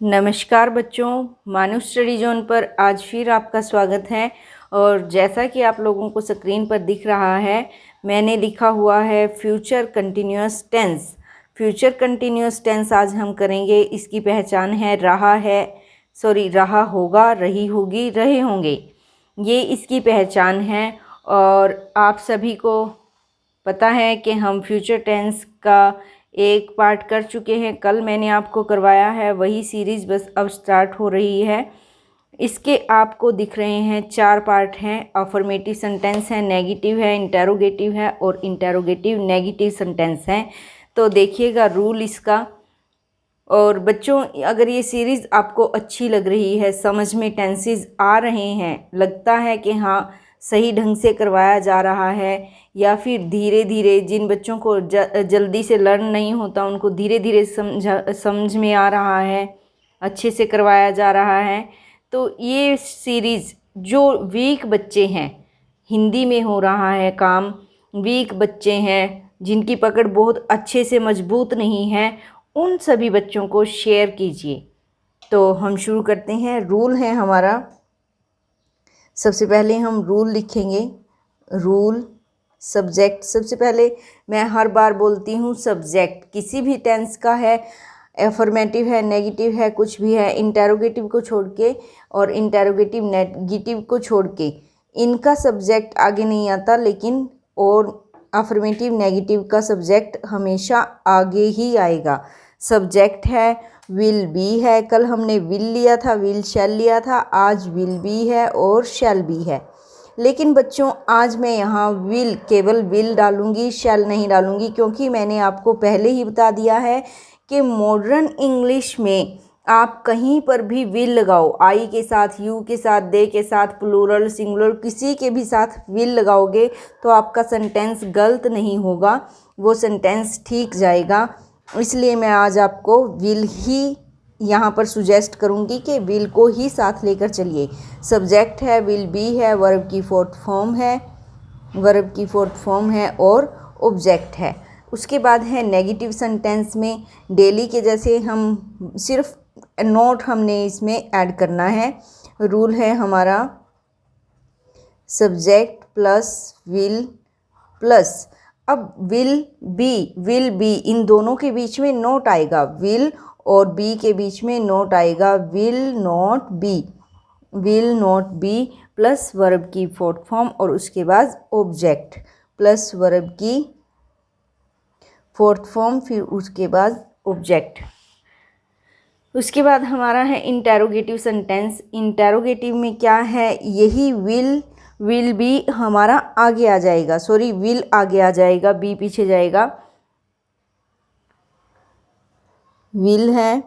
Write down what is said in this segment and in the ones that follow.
नमस्कार बच्चों, मानव study zone पर आज फिर आपका स्वागत है। और जैसा कि आप लोगों को स्क्रीन पर दिख रहा है, मैंने लिखा हुआ है future continuous tense. Future continuous tense आज हम करेंगे। इसकी पहचान है रहा होगा, रही होगी, रहे होंगे। ये इसकी पहचान है। और आप सभी को पता है कि हम फ्यूचर टेंस का एक पार्ट कर चुके हैं। कल मैंने आपको करवाया है, वही सीरीज़ बस अब स्टार्ट हो रही है। इसके आपको दिख रहे हैं 4 पार्ट हैं। अफर्मेटिव सेंटेंस है, नेगेटिव है, इंटेरोगेटिव है और इंटेरोगेटिव नेगेटिव सेंटेंस हैं। तो देखिएगा रूल इसका। और बच्चों, अगर ये सीरीज़ आपको अच्छी लग रही है, समझ में टेंसेस आ रहे हैं, लगता है कि हाँ सही ढंग से करवाया जा रहा है, या फिर धीरे धीरे जिन बच्चों को जल्दी से लर्न नहीं होता उनको धीरे धीरे समझ में आ रहा है, अच्छे से करवाया जा रहा है, तो ये सीरीज़ जो वीक बच्चे हैं, हिंदी में हो रहा है काम, वीक बच्चे हैं जिनकी पकड़ बहुत अच्छे से मजबूत नहीं है, उन सभी बच्चों को शेयर कीजिए। तो हम शुरू करते हैं। रूल है हमारा, सबसे पहले हम रूल लिखेंगे। रूल सब्जेक्ट, सबसे पहले मैं हर बार बोलती हूँ सब्जेक्ट किसी भी टेंस का है, एफर्मेटिव है, नेगेटिव है, कुछ भी है, इंटेरोगेटिव को छोड़ के और इंटेरोगेटिव नेगेटिव को छोड़ के इनका सब्जेक्ट आगे नहीं आता, लेकिन और अफर्मेटिव नेगेटिव का सब्जेक्ट हमेशा आगे ही आएगा। सब्जेक्ट है, विल बी है, कल हमने विल लिया था, विल शैल लिया था, आज विल बी है और शैल बी है। लेकिन बच्चों, आज मैं यहाँ केवल विल डालूंगी, शैल नहीं डालूंगी, क्योंकि मैंने आपको पहले ही बता दिया है कि मॉडर्न इंग्लिश में आप कहीं पर भी विल लगाओ, आई के साथ, यू के साथ, दे के साथ, प्लूरल सिंगुलर किसी के भी साथ विल लगाओगे तो आपका सेंटेंस गलत नहीं होगा, वो सेंटेंस ठीक जाएगा। इसलिए मैं आज आपको विल ही यहाँ पर सुजेस्ट करूँगी कि विल को ही साथ लेकर चलिए। सब्जेक्ट है, विल बी है, वर्ब की फोर्थ फॉर्म है और ऑब्जेक्ट है। उसके बाद है नेगेटिव सेंटेंस में डेली के जैसे हम सिर्फ नोट हमने इसमें ऐड करना है। रूल है हमारा सब्जेक्ट प्लस विल प्लस, अब विल बी इन दोनों के बीच में नोट आएगा, विल और बी के बीच में नोट आएगा, will not be plus verb की फोर्थ फॉर्म और उसके बाद ऑब्जेक्ट प्लस वर्ब की फोर्थ फॉर्म, फिर उसके बाद ऑब्जेक्ट। उसके बाद हमारा है इंटेरोगेटिव सेंटेंस। इंटेरोगेटिव में क्या है, यही विल बी हमारा आगे आ जाएगा, विल आगे आ जाएगा, बी पीछे जाएगा। विल है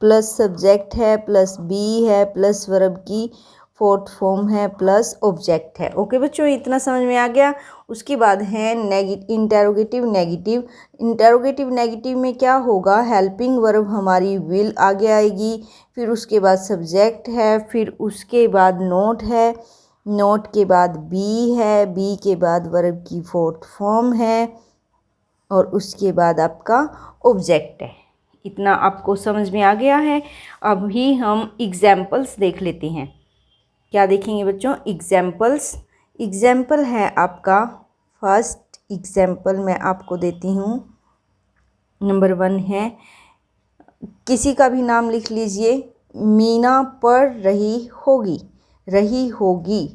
प्लस सब्जेक्ट है प्लस बी है प्लस वर्ब की फोर्थ फॉर्म है प्लस ऑब्जेक्ट है। ओके बच्चों, इतना समझ में आ गया। उसके बाद है इंटेरोगेटिव नेगेटिव में क्या होगा, हेल्पिंग वर्ब हमारी विल आगे आएगी, फिर उसके बाद सब्जेक्ट है, फिर उसके बाद नोट है, नोट के बाद बी है, बी के बाद वर्ब की फोर्थ फॉर्म है और उसके बाद आपका ऑब्जेक्ट है। इतना आपको समझ में आ गया है। अभी हम एग्जाम्पल्स देख लेते हैं। क्या देखेंगे बच्चों, एग्जाम्पल है आपका। फर्स्ट एग्जाम्पल मैं आपको देती हूँ। नंबर 1 है, किसी का भी नाम लिख लीजिए। मीना पढ़ रही होगी,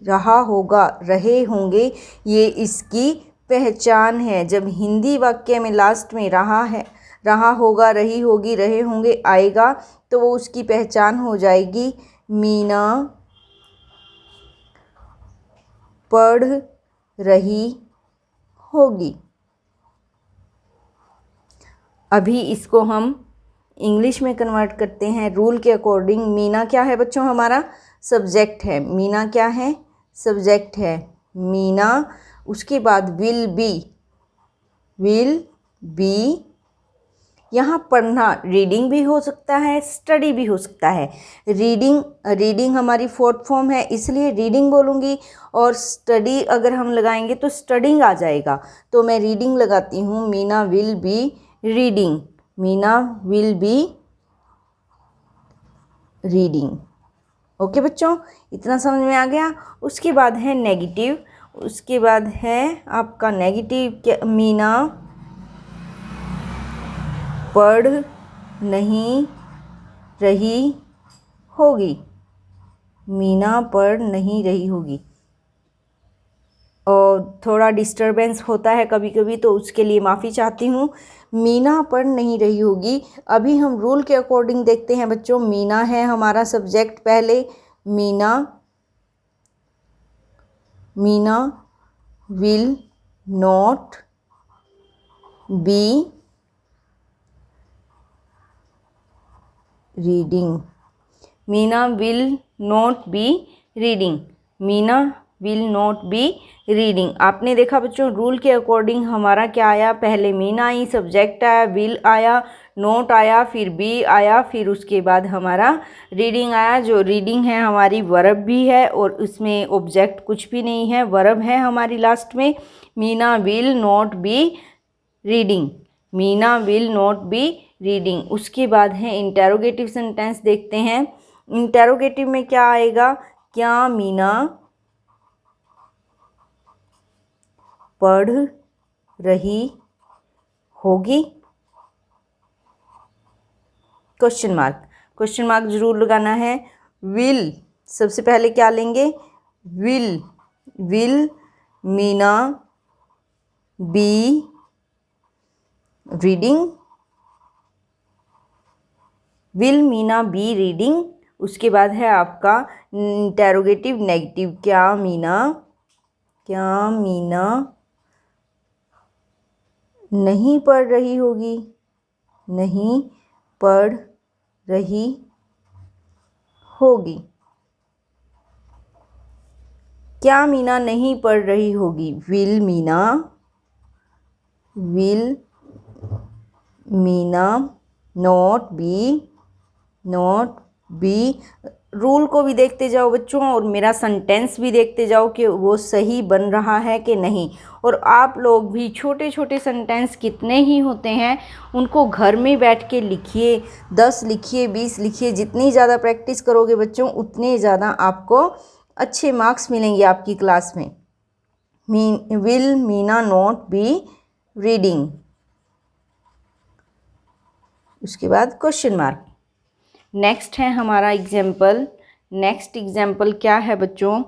रहा होगा, रहे होंगे, ये इसकी पहचान है। जब हिंदी वाक्य में लास्ट में रहा होगा, रही होगी, रहे होंगे आएगा तो वो उसकी पहचान हो जाएगी। मीना पढ़ रही होगी। अभी इसको हम इंग्लिश में कन्वर्ट करते हैं रूल के अकॉर्डिंग। मीना क्या है बच्चों, हमारा सब्जेक्ट है। मीना क्या है, सब्जेक्ट है मीना। उसके बाद विल बी, यहाँ पढ़ना रीडिंग भी हो सकता है, स्टडी भी हो सकता है। रीडिंग हमारी फोर्थ फॉर्म है, इसलिए रीडिंग बोलूँगी, और स्टडी अगर हम लगाएंगे तो स्टडिंग आ जाएगा, तो मैं रीडिंग लगाती हूँ। Meena will be reading, Meena will be reading. Okay बच्चों, इतना समझ में आ गया। उसके बाद है नेगेटिव, उसके बाद है आपका नेगेटिव क्या, मीना पढ़ नहीं रही होगी। मीना पढ़ नहीं रही होगी। और थोड़ा डिस्टरबेंस होता है कभी कभी, तो उसके लिए माफ़ी चाहती हूँ। मीना पढ़ नहीं रही होगी। अभी हम रूल के अकॉर्डिंग देखते हैं बच्चों। मीना है हमारा सब्जेक्ट पहले। Meena will not be reading. Meena will not be reading. Meena will not be reading. आपने देखा बच्चों, रूल के अकॉर्डिंग हमारा क्या आया, पहले मीना आई, सब्जेक्ट आया, विल आया, नोट आया, फिर बी आया, फिर उसके बाद हमारा रीडिंग आया। जो रीडिंग है हमारी वर्ब भी है और उसमें ऑब्जेक्ट कुछ भी नहीं है, वर्ब है हमारी लास्ट में। Meena will not be reading. Meena will not be reading. उसके बाद है इंटेरोगेटिव सेंटेंस, देखते हैं इंटेरोगेटिव में क्या आएगा। क्या मीना पढ़ रही होगी? क्वेश्चन मार्क, क्वेश्चन मार्क जरूर लगाना है। विल, सबसे पहले क्या लेंगे, will Meena be reading. Will Meena be reading. उसके बाद है आपका इंटेरोगेटिव नेगेटिव, क्या मीना नहीं पढ़ रही होगी। नहीं पढ़ रही होगी। क्या मीना नहीं पढ़ रही होगी। Will Meena not be. Rule को भी देखते जाओ बच्चों और मेरा सेंटेंस भी देखते जाओ कि वो सही बन रहा है कि नहीं। और आप लोग भी छोटे छोटे सेंटेंस कितने ही होते हैं उनको घर में बैठ के लिखिए। 10 लिखिए, 20 लिखिए। जितनी ज़्यादा प्रैक्टिस करोगे बच्चों उतने ज़्यादा आपको अच्छे मार्क्स मिलेंगे आपकी क्लास में। Will Meena not be reading. उसके बाद क्वेश्चन मार्क। नेक्स्ट है हमारा एग्जाम्पल। नेक्स्ट एग्जाम्पल क्या है बच्चों,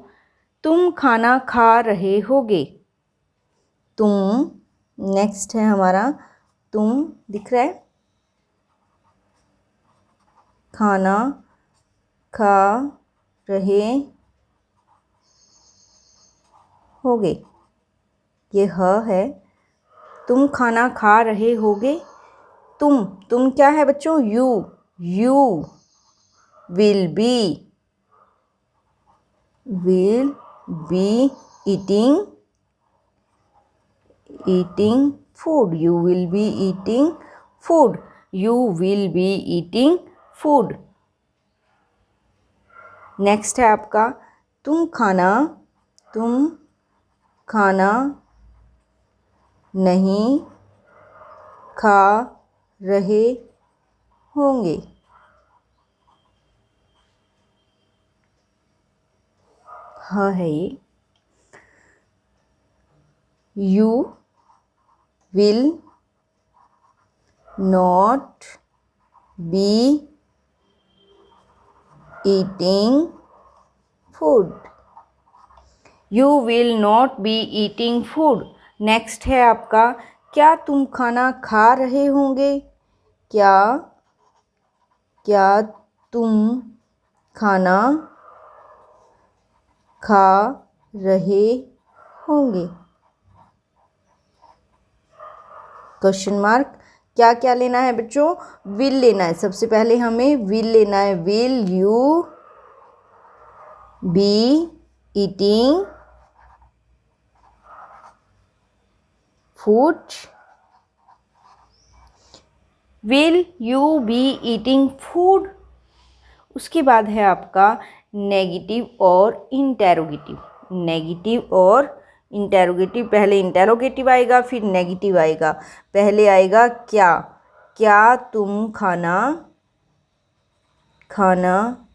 तुम खाना खा रहे होगे। तुम, नेक्स्ट है हमारा तुम, दिख रहा है, खाना खा रहे होगे, ये ह है। तुम खाना खा रहे होगे। तुम क्या है बच्चों, you will be eating food. You will be eating food. You will be eating food. Next है आपका तुम खाना नहीं खा रहे होंगे। हाँ है ये। You will not be eating food. You will not be eating food. Next है आपका क्या तुम खाना खा रहे होंगे। क्या तुम खाना खा रहे होंगे। Question mark. क्या क्या लेना है बच्चों, विल लेना है। सबसे पहले हमें विल लेना है। Will you be eating food. Will you be eating food. उसके बाद है आपका नेगेटिव और इंटेरोगेटिव। नेगेटिव और इंटेरोगेटिव, पहले इंटेरोगेटिव आएगा फिर नेगेटिव आएगा। पहले आएगा क्या क्या तुम खाना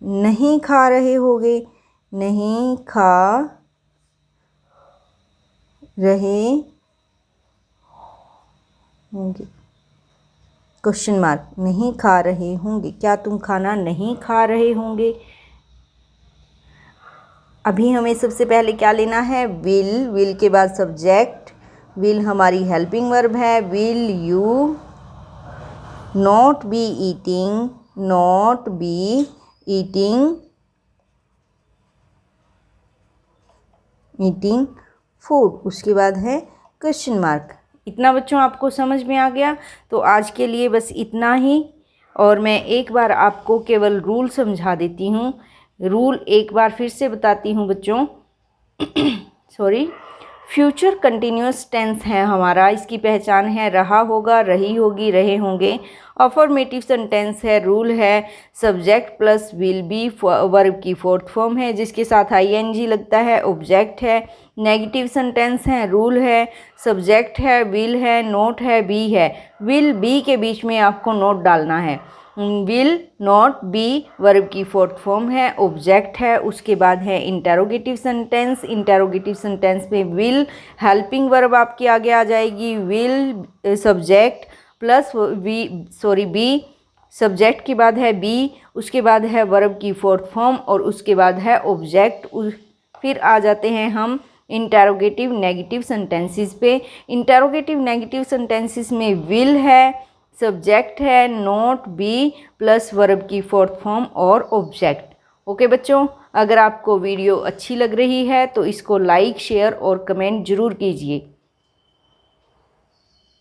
नहीं खा रहे होगे, नहीं खा रहे होंगे, क्वेश्चन मार्क, नहीं खा रहे होंगे, क्या तुम खाना नहीं खा रहे होंगे। अभी हमें सबसे पहले क्या लेना है, विल के बाद सब्जेक्ट, विल हमारी हेल्पिंग वर्ब है, will you not be eating food, उसके बाद है क्वेश्चन मार्क। इतना बच्चों आपको समझ में आ गया। तो आज के लिए बस इतना ही, और मैं एक बार आपको केवल रूल समझा देती हूँ। रूल एक बार फिर से बताती हूँ बच्चों। सॉरी, फ्यूचर कंटिन्यूअस टेंस है हमारा, इसकी पहचान है रहा होगा, रही होगी, रहे होंगे। अफर्मेटिव सेंटेंस है, रूल है subject plus will be verb की फोर्थ फॉर्म है जिसके साथ आईएनजी लगता है, ऑब्जेक्ट है। नेगेटिव सेंटेंस है, रूल है सब्जेक्ट है, विल है, नोट है, बी है। विल बी के बीच में आपको नोट डालना है। विल नॉट बी वर्ब की फोर्थ फॉर्म है, ऑब्जेक्ट है, उसके बाद है इंटेरोगेटिव सेंटेंस। इंटेरोगेटिव सेंटेंस में विल हेल्पिंग वर्ब आपकी आगे आ जाएगी, will subject plus be, subject के बाद है बी, उसके बाद है वर्ब की फोर्थ फॉर्म और उसके बाद है ऑब्जेक्ट। फिर आ जाते हैं हम इंटेरोगेटिव नेगेटिव सेंटेंसेस पे। इंटेरोगेटिव नेगेटिव सेंटेंसेस में विल है, सब्जेक्ट है, नॉट बी प्लस वर्ब की फोर्थ फॉर्म और ऑब्जेक्ट। ओके बच्चों, अगर आपको वीडियो अच्छी लग रही है तो इसको लाइक, शेयर और कमेंट ज़रूर कीजिए।